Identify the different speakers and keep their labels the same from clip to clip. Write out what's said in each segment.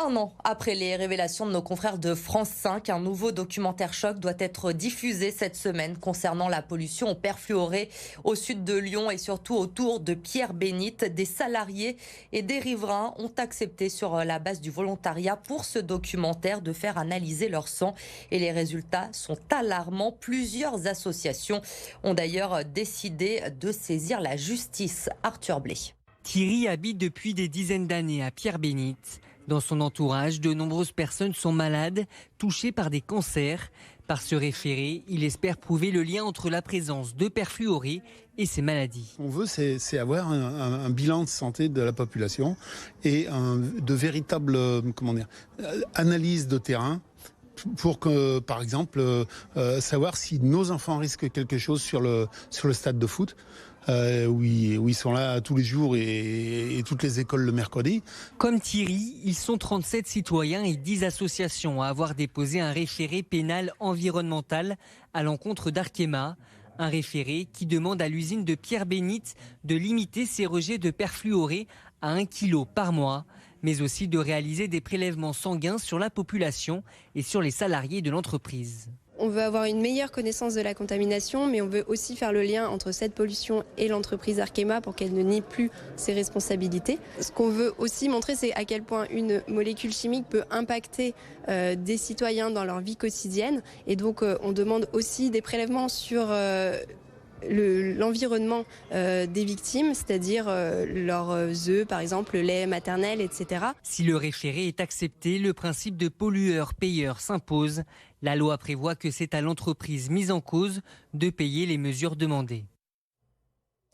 Speaker 1: Un an après les révélations de nos confrères de France 5, un nouveau documentaire choc doit être diffusé cette semaine concernant la pollution au perfluoré au sud de Lyon et surtout autour de Pierre-Bénite. Des salariés et des riverains ont accepté sur la base du volontariat pour ce documentaire de faire analyser leur sang et les résultats sont alarmants. Plusieurs associations ont d'ailleurs décidé de saisir la justice. Arthur Blé.
Speaker 2: Thierry habite depuis des dizaines d'années à Pierre-Bénite. Dans son entourage, de nombreuses personnes sont malades, touchées par des cancers. Par ce référé, il espère prouver le lien entre la présence de perfluorés et ces maladies.
Speaker 3: Ce qu'on veut, c'est avoir un bilan de santé de la population et de véritables analyses de terrain pour que, par exemple, savoir si nos enfants risquent quelque chose sur le stade de foot. Où ils sont là tous les jours et toutes les écoles le mercredi.
Speaker 2: Comme Thierry, ils sont 37 citoyens et 10 associations à avoir déposé un référé pénal environnemental à l'encontre d'Arkema. Un référé qui demande à l'usine de Pierre-Bénite de limiter ses rejets de perfluorés à 1 kg par mois, mais aussi de réaliser des prélèvements sanguins sur la population et sur les salariés de l'entreprise.
Speaker 4: On veut avoir une meilleure connaissance de la contamination, mais on veut aussi faire le lien entre cette pollution et l'entreprise Arkema pour qu'elle ne nie plus ses responsabilités. Ce qu'on veut aussi montrer, c'est à quel point une molécule chimique peut impacter des citoyens dans leur vie quotidienne. Et donc, on demande aussi des prélèvements sur l'environnement des victimes, c'est-à-dire leurs œufs, par exemple, le lait maternel, etc.
Speaker 2: Si le référé est accepté, le principe de pollueur-payeur s'impose. La loi prévoit que c'est à l'entreprise mise en cause de payer les mesures demandées.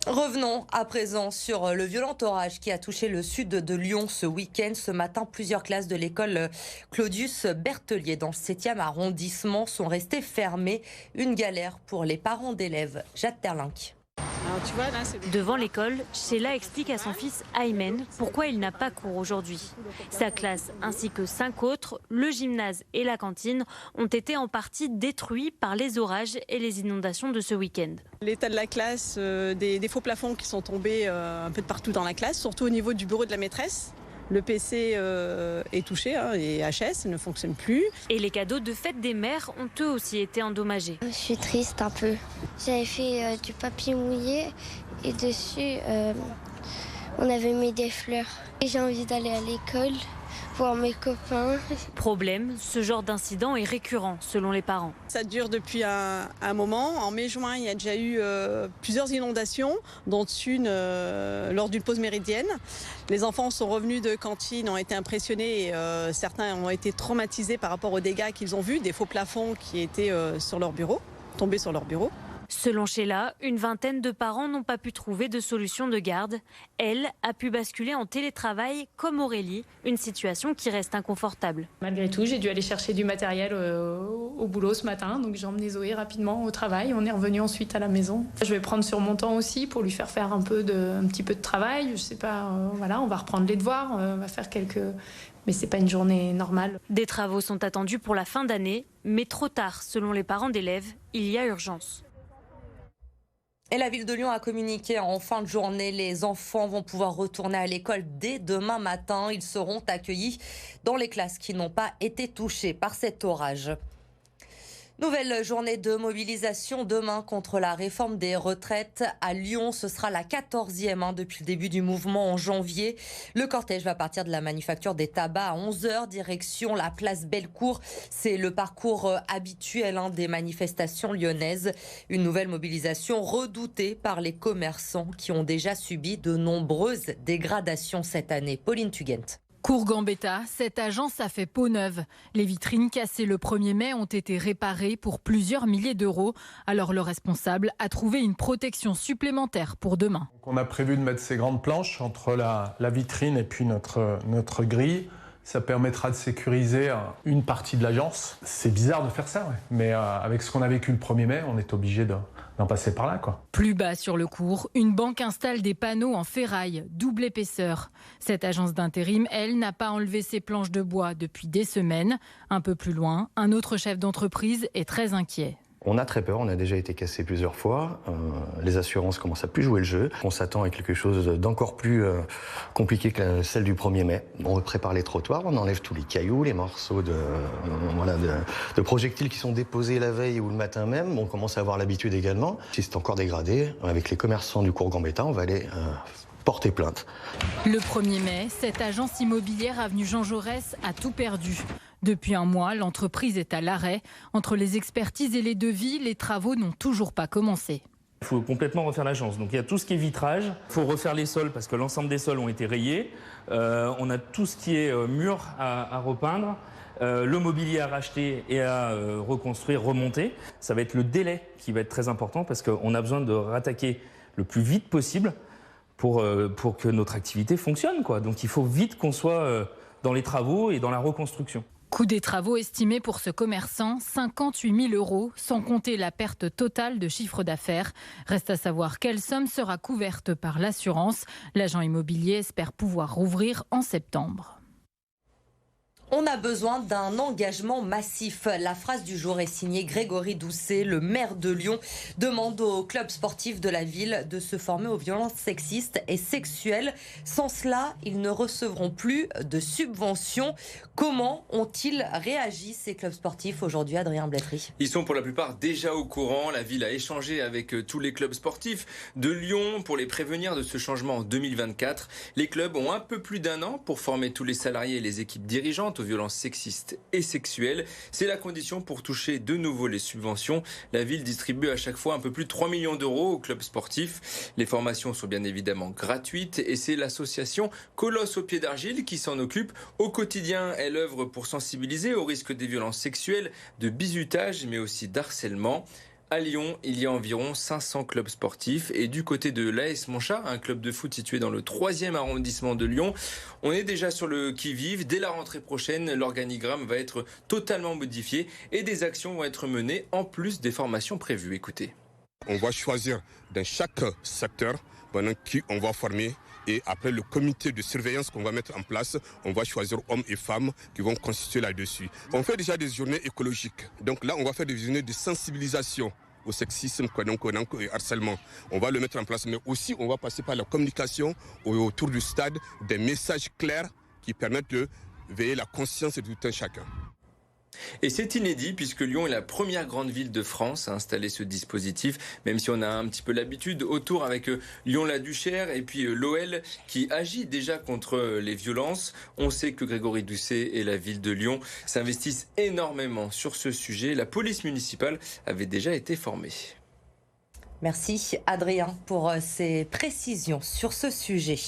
Speaker 1: Revenons à présent sur le violent orage qui a touché le sud de Lyon ce week-end. Ce matin, plusieurs classes de l'école Claudius Berthelier dans le 7e arrondissement sont restées fermées. Une galère pour les parents d'élèves. Jade Terlinck.
Speaker 5: Alors, tu vois, là, devant l'école, Sheila explique à son fils Aymen pourquoi il n'a pas cours aujourd'hui. Sa classe ainsi que 5 autres, le gymnase et la cantine, ont été en partie détruits par les orages et les inondations de ce week-end.
Speaker 6: L'état de la classe, des faux plafonds qui sont tombés un peu de partout dans la classe, surtout au niveau du bureau de la maîtresse. Le PC est touché et HS ne fonctionne plus.
Speaker 5: Et les cadeaux de fête des mères ont eux aussi été endommagés.
Speaker 7: Je suis triste un peu. J'avais fait du papier mouillé et dessus on avait mis des fleurs. Et j'ai envie d'aller à l'école, voir mes copains.
Speaker 5: Problème, ce genre d'incident est récurrent selon les parents.
Speaker 6: Ça dure depuis un moment. En mai-juin, il y a déjà eu plusieurs inondations, dont une lors d'une pause méridienne. Les enfants sont revenus de cantine, ont été impressionnés et certains ont été traumatisés par rapport aux dégâts qu'ils ont vus, des faux plafonds qui étaient sur leur bureau, tombés sur leur bureau.
Speaker 5: Selon Sheila, une vingtaine de parents n'ont pas pu trouver de solution de garde. Elle a pu basculer en télétravail comme Aurélie, une situation qui reste inconfortable.
Speaker 8: Malgré tout, j'ai dû aller chercher du matériel au boulot ce matin, donc j'ai emmené Zoé rapidement au travail. On est revenu ensuite à la maison. Je vais prendre sur mon temps aussi pour lui faire faire un petit peu de travail. Je sais pas, voilà, on va reprendre les devoirs, on va faire mais c'est pas une journée normale.
Speaker 5: Des travaux sont attendus pour la fin d'année, mais trop tard selon les parents d'élèves, il y a urgence.
Speaker 1: Et la ville de Lyon a communiqué en fin de journée. Les enfants vont pouvoir retourner à l'école dès demain matin. Ils seront accueillis dans les classes qui n'ont pas été touchées par cet orage. Nouvelle journée de mobilisation demain contre la réforme des retraites à Lyon. Ce sera la 14e depuis le début du mouvement en janvier. Le cortège va partir de la manufacture des tabacs à 11h, direction la place Bellecour. C'est le parcours habituel des manifestations lyonnaises. Une nouvelle mobilisation redoutée par les commerçants qui ont déjà subi de nombreuses dégradations cette année. Pauline Tugent.
Speaker 9: Cour-Gambetta, cette agence a fait peau neuve. Les vitrines cassées le 1er mai ont été réparées pour plusieurs milliers d'euros. Alors le responsable a trouvé une protection supplémentaire pour demain.
Speaker 10: On a prévu de mettre ces grandes planches entre la vitrine et puis notre grille. Ça permettra de sécuriser une partie de l'agence. C'est bizarre de faire ça, ouais. Mais avec ce qu'on a vécu le 1er mai, on est obligé d'en passer par là, quoi.
Speaker 9: Plus bas sur le cours, une banque installe des panneaux en ferraille, double épaisseur. Cette agence d'intérim, elle, n'a pas enlevé ses planches de bois depuis des semaines. Un peu plus loin, un autre chef d'entreprise est très inquiet.
Speaker 11: On a très peur, on a déjà été cassé plusieurs fois. Les assurances commencent à plus jouer le jeu. On s'attend à quelque chose d'encore plus compliqué que celle du 1er mai. On prépare les trottoirs, on enlève tous les cailloux, les morceaux de projectiles qui sont déposés la veille ou le matin même. On commence à avoir l'habitude également. Si c'est encore dégradé, avec les commerçants du cours Gambetta, on va aller porter plainte.
Speaker 9: Le 1er mai, cette agence immobilière avenue Jean Jaurès a tout perdu. Depuis un mois, l'entreprise est à l'arrêt. Entre les expertises et les devis, les travaux n'ont toujours pas commencé.
Speaker 12: Il faut complètement refaire l'agence. Donc il y a tout ce qui est vitrage. Il faut refaire les sols parce que l'ensemble des sols ont été rayés. On a tout ce qui est mur à repeindre. Le mobilier à racheter et à reconstruire, remonter. Ça va être le délai qui va être très important parce qu'on a besoin de rattaquer le plus vite possible pour que notre activité fonctionne, quoi. Donc il faut vite qu'on soit dans les travaux et dans la reconstruction.
Speaker 9: Coût des travaux estimé pour ce commerçant, 58 000 €, sans compter la perte totale de chiffre d'affaires. Reste à savoir quelle somme sera couverte par l'assurance. L'agent immobilier espère pouvoir rouvrir en septembre.
Speaker 1: On a besoin d'un engagement massif. La phrase du jour est signée Grégory Doucet, le maire de Lyon, demande aux clubs sportifs de la ville de se former aux violences sexistes et sexuelles. Sans cela, ils ne recevront plus de subventions. Comment ont-ils réagi, ces clubs sportifs, aujourd'hui, Adrien Blétry?
Speaker 13: Ils sont pour la plupart déjà au courant. La ville a échangé avec tous les clubs sportifs de Lyon pour les prévenir de ce changement en 2024. Les clubs ont un peu plus d'un an pour former tous les salariés et les équipes dirigeantes aux violences sexistes et sexuelles. C'est la condition pour toucher de nouveau les subventions. La ville distribue à chaque fois un peu plus de 3 millions d'euros aux clubs sportifs. Les formations sont bien évidemment gratuites et c'est l'association Colosse au pied d'argile qui s'en occupe au quotidien. Elle œuvre pour sensibiliser au risque des violences sexuelles, de bizutage mais aussi d'harcèlement. À Lyon, il y a environ 500 clubs sportifs et du côté de l'AS Montchat, un club de foot situé dans le 3e arrondissement de Lyon, on est déjà sur le qui-vive. Dès la rentrée prochaine, l'organigramme va être totalement modifié et des actions vont être menées en plus des formations prévues. Écoutez.
Speaker 14: On va choisir dans chaque secteur pendant qui on va former. Et après le comité de surveillance qu'on va mettre en place, on va choisir hommes et femmes qui vont constituer là-dessus. On fait déjà des journées écologiques. Donc là, on va faire des journées de sensibilisation au sexisme et harcèlement. On va le mettre en place, mais aussi on va passer par la communication autour du stade, des messages clairs qui permettent de veiller la conscience de tout un chacun.
Speaker 13: Et c'est inédit puisque Lyon est la première grande ville de France à installer ce dispositif, même si on a un petit peu l'habitude autour avec Lyon-la-Duchère et puis l'OL qui agit déjà contre les violences. On sait que Grégory Doucet et la ville de Lyon s'investissent énormément sur ce sujet. La police municipale avait déjà été formée.
Speaker 1: Merci Adrien pour ces précisions sur ce sujet.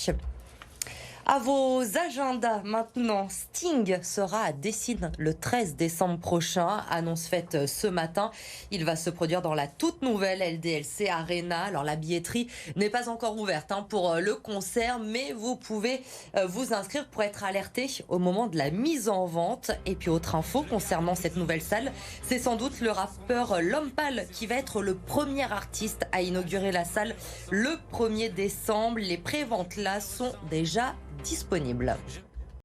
Speaker 1: À vos agendas maintenant, Sting sera à Dessines le 13 décembre prochain. Annonce faite ce matin. Il va se produire dans la toute nouvelle LDLC Arena. Alors la billetterie n'est pas encore ouverte pour le concert, mais vous pouvez vous inscrire pour être alerté au moment de la mise en vente. Et puis autre info concernant cette nouvelle salle, c'est sans doute le rappeur L'Homme Pâle qui va être le premier artiste à inaugurer la salle le 1er décembre. Les préventes là sont déjà disponibles.